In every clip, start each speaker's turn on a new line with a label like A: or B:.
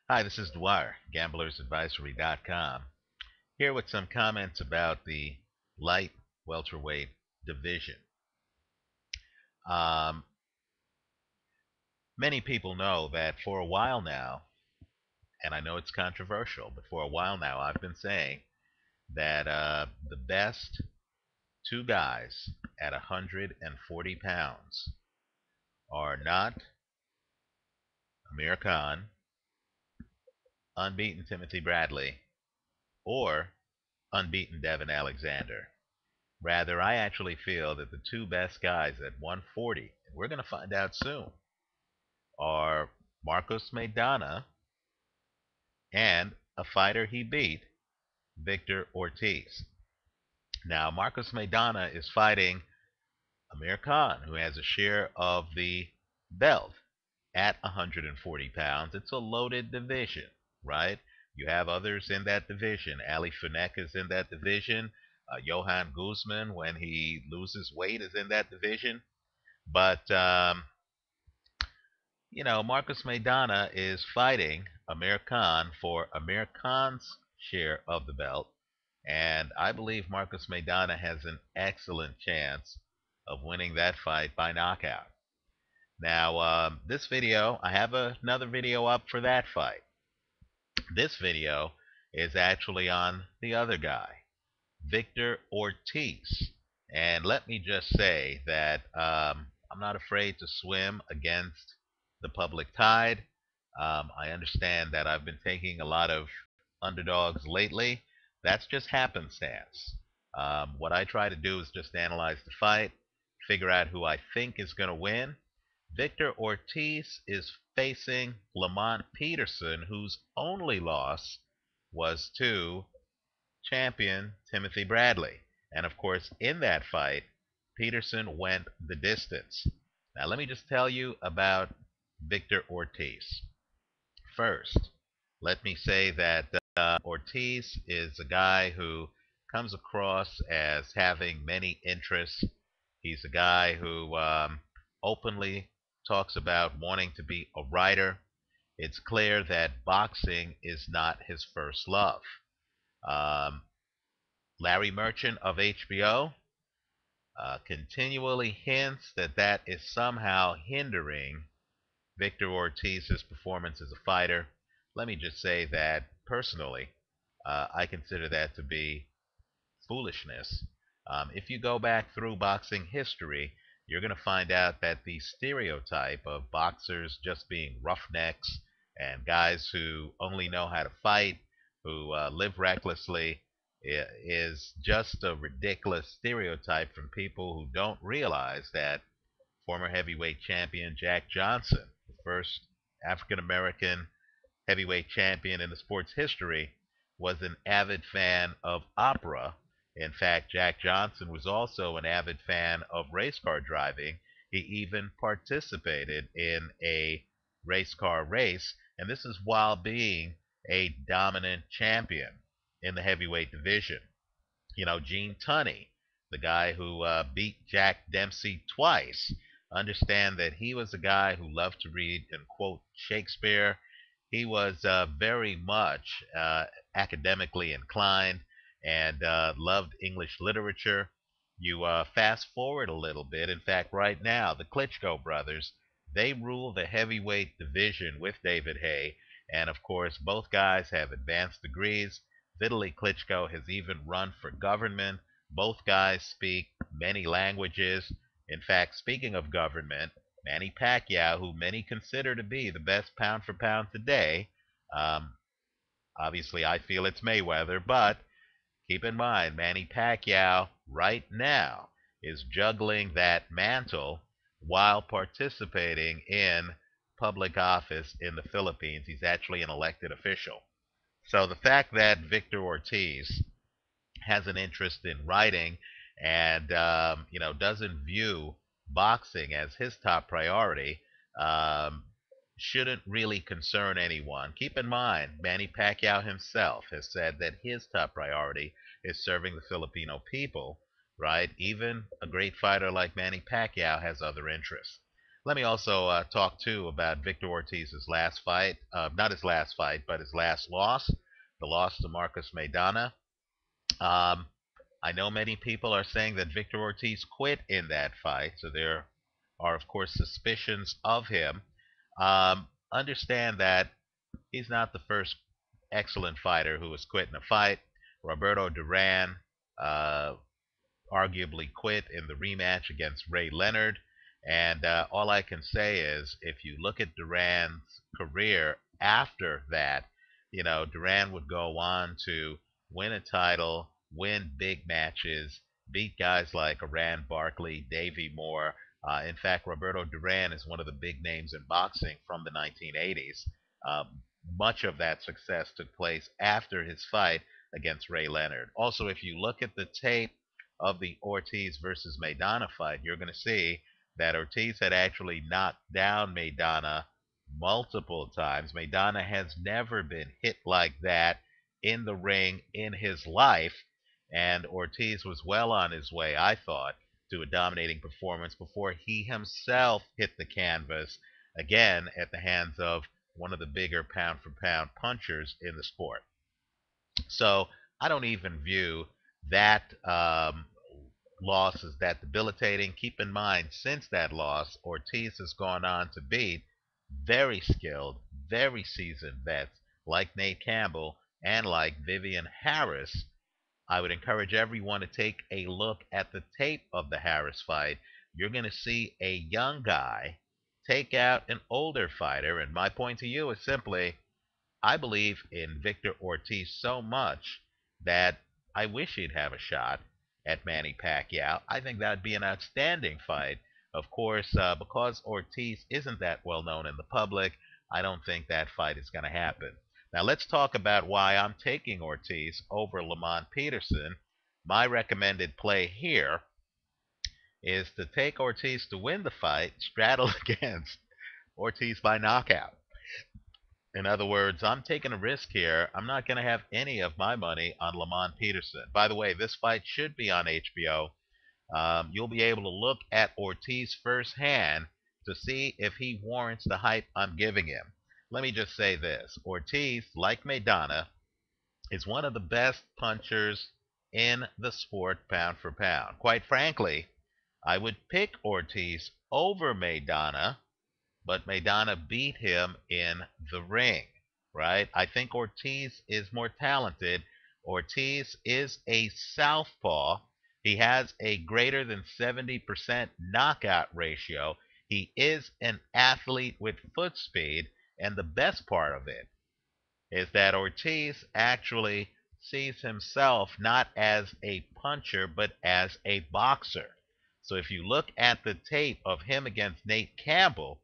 A: Hi, this is Dwyer, gamblersadvisory.com, here with some comments about the light welterweight division. Um, Many people know that for a while now, and I know it's controversial, but for a while now I've been saying that the best two guys at 140 pounds are not Amir Khan, unbeaten Timothy Bradley, or unbeaten Devin Alexander. Rather, I actually feel that the two best guys at 140, and we're going to find out soon, are Marcos Maidana and a fighter he beat, Victor Ortiz. Now, Marcos Maidana is fighting Amir Khan, who has a share of the belt at 140 pounds. It's a loaded division, right? You have others in that division. Ali Funek is in that division. Johan Guzman, when he loses weight, is in that division. But Marcus Maidana is fighting Amir Khan for Amir Khan's share of the belt, and I believe Marcus Maidana has an excellent chance of winning that fight by knockout. Now, this video, I have another video up for that fight. This video is actually on the other guy, Victor Ortiz. And let me just say that I'm not afraid to swim against the public tide. I understand that I've been taking a lot of underdogs lately. That's just happenstance. What I try to do is just analyze the fight, figure out who I think is going to win. Victor Ortiz is facing Lamont Peterson, whose only loss was to champion Timothy Bradley. And of course, in that fight, Peterson went the distance. Now, let me just tell you about Victor Ortiz. First, let me say that Ortiz is a guy who comes across as having many interests. He's a guy who openly talks about wanting to be a writer. It's clear that boxing is not his first love. Um, Larry Merchant of HBO continually hints that that is somehow hindering Victor Ortiz's performance as a fighter. Let me just say that personally, I consider that to be foolishness. If you go back through boxing history, you're going to find out that the stereotype of boxers just being roughnecks and guys who only know how to fight, who live recklessly, is just a ridiculous stereotype from people who don't realize that former heavyweight champion Jack Johnson, the first African American heavyweight champion in the sport's history, was an avid fan of opera. In fact, Jack Johnson was also an avid fan of race car driving. He even participated in a race car race, and this is while being a dominant champion in the heavyweight division. Gene Tunney, the guy who beat Jack Dempsey twice, understand that he was a guy who loved to read and quote Shakespeare. He was very much academically inclined and loved English literature. You fast forward a little bit. In fact, right now, the Klitschko brothers, they rule the heavyweight division with David Haye. And of course, both guys have advanced degrees. Vitaly Klitschko has even run for government. Both guys speak many languages. In fact, speaking of government, Manny Pacquiao, who many consider to be the best pound for pound today, um, obviously I feel it's Mayweather, but keep in mind, Manny Pacquiao right now is juggling that mantle while participating in public office in the Philippines. He's actually an elected official. So the fact that Victor Ortiz has an interest in writing and doesn't view boxing as his top priority um, shouldn't really concern anyone. Keep in mind, Manny Pacquiao himself has said that his top priority is serving the Filipino people, right? Even a great fighter like Manny Pacquiao has other interests. Let me also talk too about Victor Ortiz's last fight. Not his last fight, but his last loss. The loss to Marcus Maidana. Um, I know many people are saying that Victor Ortiz quit in that fight, so there are, of course, suspicions of him. Understand that he's not the first excellent fighter who has quit in a fight. Roberto Duran uh, arguably quit in the rematch against Ray Leonard. And all I can say is, if you look at Duran's career after that, Duran would go on to win a title, win big matches, beat guys like Iran Barkley, Davey Moore. In fact, Roberto Duran is one of the big names in boxing from the 1980s. Um, Much of that success took place after his fight against Ray Leonard. Also, if you look at the tape of the Ortiz versus Maidana fight, you're going to see that Ortiz had actually knocked down Maidana multiple times. Maidana has never been hit like that in the ring in his life, and Ortiz was well on his way, I thought, to a dominating performance before he himself hit the canvas again at the hands of one of the bigger pound for pound punchers in the sport. So I don't even view that loss as that debilitating. Keep in mind, since that loss, Ortiz has gone on to beat very skilled, very seasoned vets like Nate Campbell and like Vivian Harris. I would encourage everyone to take a look at the tape of the Harris fight. You're going to see a young guy take out an older fighter. And my point to you is simply, I believe in Victor Ortiz so much that I wish he'd have a shot at Manny Pacquiao. I think that'd be an outstanding fight. Of course, because Ortiz isn't that well known in the public, I don't think that fight is going to happen. Now, let's talk about why I'm taking Ortiz over Lamont Peterson. My recommended play here is to take Ortiz to win the fight, straddle against Ortiz by knockout. In other words, I'm taking a risk here. I'm not going to have any of my money on Lamont Peterson. By the way, this fight should be on HBO. You'll be able to look at Ortiz firsthand to see if he warrants the hype I'm giving him. Let me just say this. Ortiz, like Maidana, is one of the best punchers in the sport pound for pound. Quite frankly, I would pick Ortiz over Maidana, but Maidana beat him in the ring, right? I think Ortiz is more talented. Ortiz is a southpaw. He has a greater than 70% knockout ratio. He is an athlete with foot speed, and the best part of it is that Ortiz actually sees himself not as a puncher, but as a boxer. So if you look at the tape of him against Nate Campbell,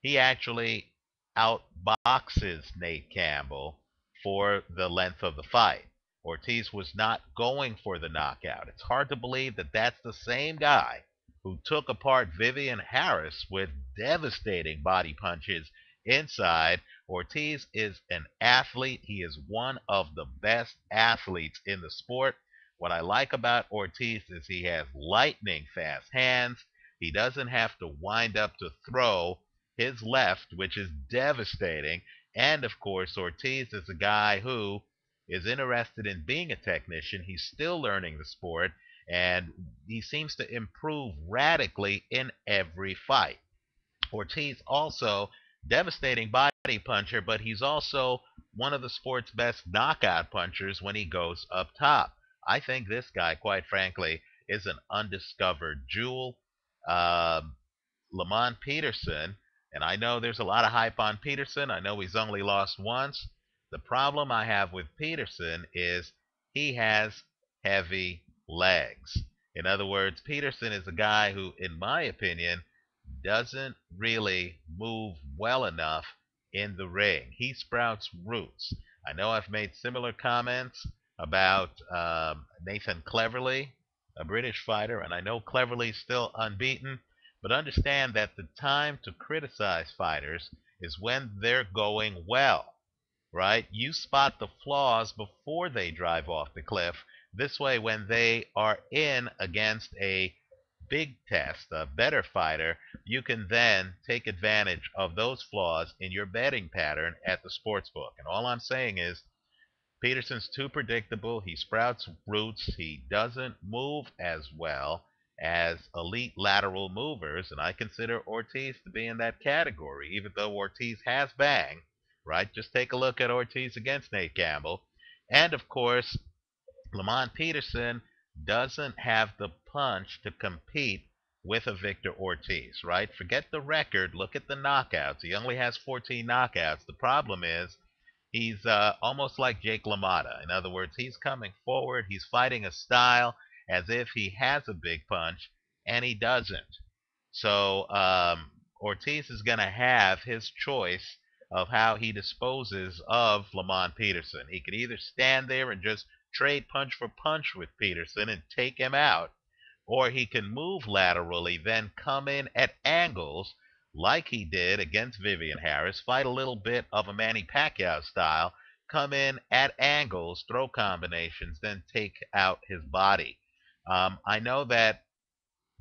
A: he actually outboxes Nate Campbell for the length of the fight. Ortiz was not going for the knockout. It's hard to believe that that's the same guy who took apart Vivian Harris with devastating body punches inside. Ortiz is an athlete. He is one of the best athletes in the sport. What I like about Ortiz is he has lightning fast hands. He doesn't have to wind up to throw his left, which is devastating. And of course, Ortiz is a guy who is interested in being a technician. He's still learning the sport, and he seems to improve radically in every fight. Ortiz also devastating body puncher, but he's also one of the sport's best knockout punchers when he goes up top. I think this guy, quite frankly, is an undiscovered jewel. Uh, Lamont Peterson, and I know there's a lot of hype on Peterson. I know he's only lost once. The problem I have with Peterson is he has heavy legs. In other words, Peterson is a guy who, in my opinion, doesn't really move well enough in the ring. He sprouts roots. I know I've made similar comments about Nathan Cleverly, a British fighter, and I know Cleverly's still unbeaten. But understand that the time to criticize fighters is when they're going well, right? You spot the flaws before they drive off the cliff. This way, when they are in against a big test, a better fighter, you can then take advantage of those flaws in your betting pattern at the sports book. And all I'm saying is Peterson's too predictable. He sprouts roots. He doesn't move as well as elite lateral movers, and I consider Ortiz to be in that category, even though Ortiz has bang, right? Just take a look at Ortiz against Nate Gamble. And of course, Lamont Peterson doesn't have the punch to compete with a Victor Ortiz, right? Forget the record. Look at the knockouts. He only has 14 knockouts. The problem is he's almost like Jake LaMotta. In other words, he's coming forward. He's fighting a style as if he has a big punch, and he doesn't. So Ortiz is going to have his choice of how he disposes of Lamont Peterson. He could either stand there and just trade punch for punch with Peterson and take him out, or he can move laterally, then come in at angles like he did against Vivian Harris, fight a little bit of a Manny Pacquiao style, come in at angles, throw combinations, then take out his body. I know that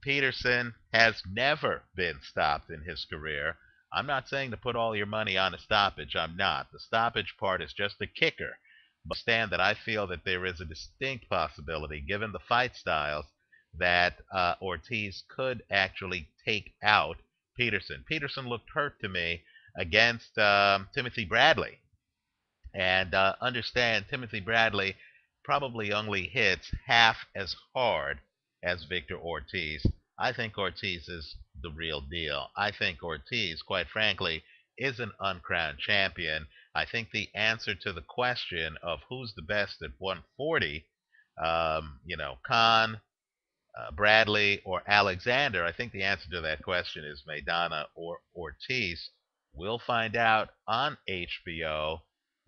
A: Peterson has never been stopped in his career. I'm not saying to put all your money on a stoppage. I'm not. The stoppage part is just a kicker. But understand that I feel that there is a distinct possibility, given the fight styles, that Ortiz could actually take out Peterson. Peterson looked hurt to me against Timothy Bradley. And understand Timothy Bradley probably only hits half as hard as Victor Ortiz. I think Ortiz is the real deal. I think Ortiz, quite frankly, is an uncrowned champion. I think the answer to the question of who's the best at 140, Khan, Bradley, or Alexander, I think the answer to that question is Maidana or Ortiz. We'll find out on HBO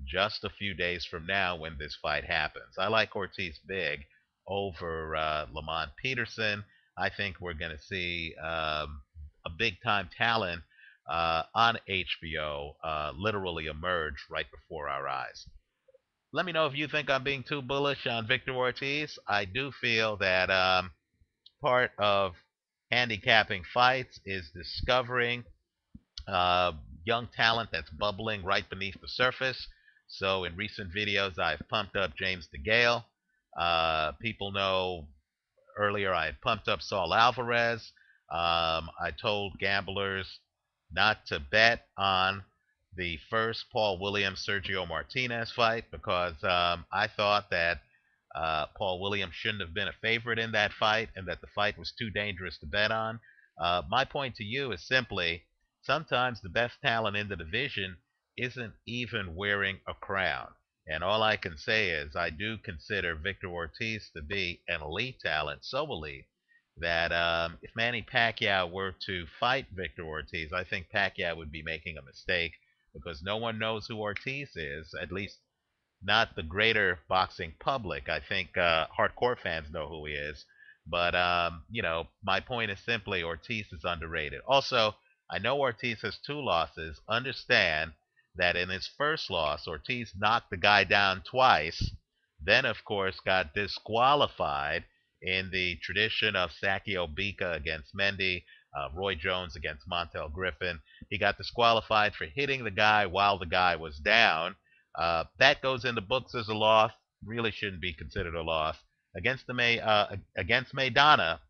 A: just a few days from now when this fight happens. I like Ortiz big over Lamont Peterson. I think we're going to see a big time talent on HBO literally emerge right before our eyes. Let me know if you think I'm being too bullish on Victor Ortiz. I do feel that part of handicapping fights is discovering uh, young talent that's bubbling right beneath the surface. So in recent videos, I've pumped up James DeGale. People know earlier I had pumped up Saul Alvarez. I told gamblers not to bet on the first Paul Williams Sergio Martinez fight because I thought that Paul Williams shouldn't have been a favorite in that fight and that the fight was too dangerous to bet on. My point to you is simply sometimes the best talent in the division isn't even wearing a crown. And all I can say is I do consider Victor Ortiz to be an elite talent, so elite that if Manny Pacquiao were to fight Victor Ortiz, I think Pacquiao would be making a mistake because no one knows who Ortiz is, at least not the greater boxing public. I think hardcore fans know who he is. But, my point is simply Ortiz is underrated. Also, I know Ortiz has two losses. Understand that in his first loss, Ortiz knocked the guy down twice, then, of course, got disqualified in the tradition of Sakio Bika against Mendy, Roy Jones against Montel Griffin. He got disqualified for hitting the guy while the guy was down. That goes in the books as a loss. Really shouldn't be considered a loss. Against Maidana,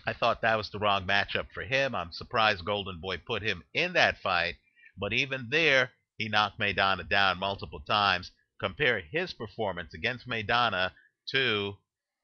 A: I thought that was the wrong matchup for him. I'm surprised Golden Boy put him in that fight, but even there, he knocked Maidana down multiple times. Compare his performance against Maidana to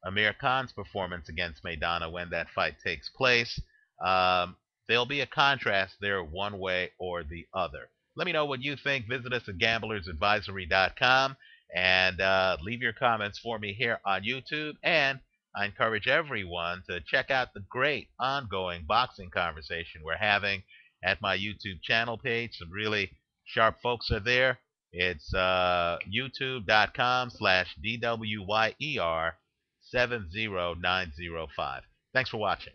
A: Amir Khan's performance against Maidana when that fight takes place. There'll be a contrast there one way or the other. Let me know what you think. Visit us at gamblersadvisory.com and leave your comments for me here on YouTube. And I encourage everyone to check out the great ongoing boxing conversation we're having at my YouTube channel page. Some really sharp folks are there. It's youtube.com/DWYER70905. Thanks for watching.